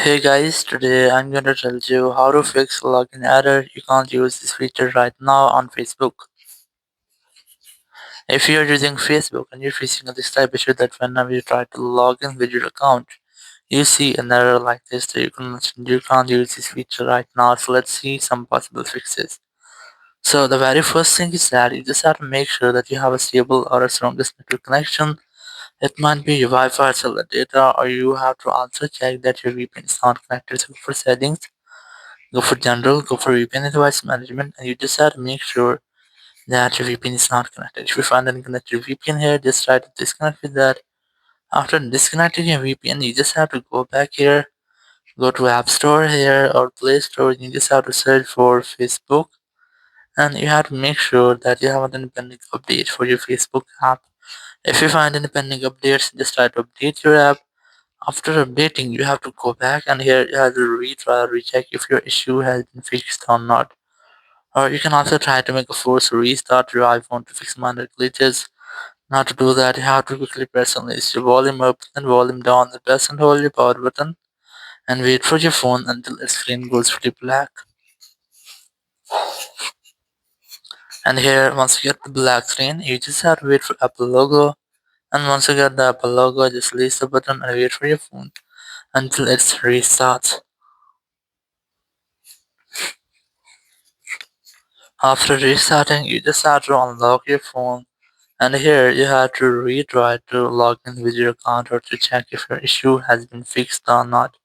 Hey guys, today I'm going to tell you how to fix login error. You can't use this feature right now on Facebook. If you're using Facebook and you're facing this type issue that whenever you try to log in with your account, you see an error like this, so you can't use this feature right now. So let's see some possible fixes. So the very first thing is that you just have to make sure that you have a stable or a strongest network connection. It might be your Wi-Fi cellular data, or you have to also check that your VPN is not connected. So for settings, go for general, go for VPN and device management, and you just have to make sure that your VPN is not connected. If you find any connected VPN here, just try to disconnect with that. After disconnecting your VPN, you just have to go back here, go to App Store here or Play Store, and you just have to search for Facebook, and you have to make sure that you have an pending update for your Facebook app. If you find any pending updates, just try to update your app. After updating, you have to go back and here you have to retry or recheck if your issue has been fixed or not. Or you can also try to make a force restart your iPhone to fix minor glitches. Now to do that, you have to quickly press and release your volume up and volume down, and press and hold your power button and wait for your phone until its screen goes fully black. And here, once you get the black screen, you just have to wait for Apple logo. And once you get the Apple logo, just release the button and wait for your phone until it restarts. After restarting, you just have to unlock your phone, and here you have to retry to log in with your account or to check if your issue has been fixed or not.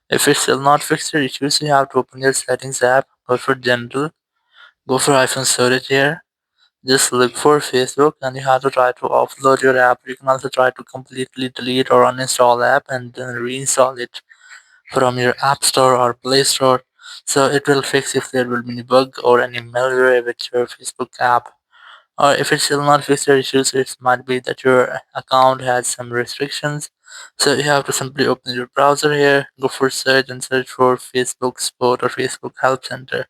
If it's still not fixed your issues, you have to open your settings app, go for general, go for iPhone storage here, just look for Facebook, and you have to try to offload your app. You can also try to completely delete or uninstall app and then reinstall it from your app store or play store, so it will fix if there will be any bug or any malware with your Facebook app. Or if it still not fix your issues, it might be that your account has some restrictions. So you have to simply open your browser here, go for search and search for Facebook support or Facebook help center.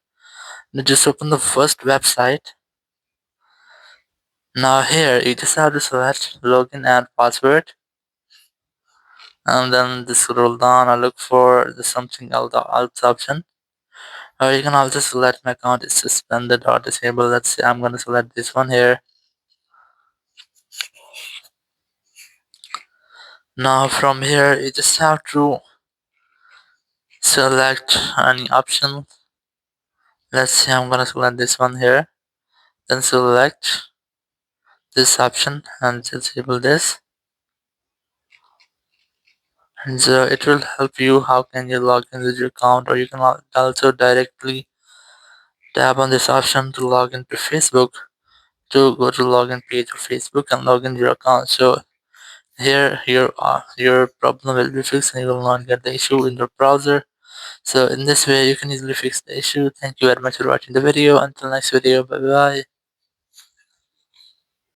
Now just open the first website. Now here you just have to select login and password, and then just scroll down and look for the something else option. Or you can also select my account is suspended or disabled. Let's say I'm gonna select this one here. Now from here you just have to select any option. Let's say I'm gonna select this one here. Then select this option and disable this. And so it will help you how can you log in with your account, or you can also directly tap on this option to log into Facebook, to go to login page of Facebook and log in your account. So here your problem will be fixed and you will not get the issue in your browser. So in this way you can easily fix the issue. Thank you very much for watching the video. Until next video, bye bye.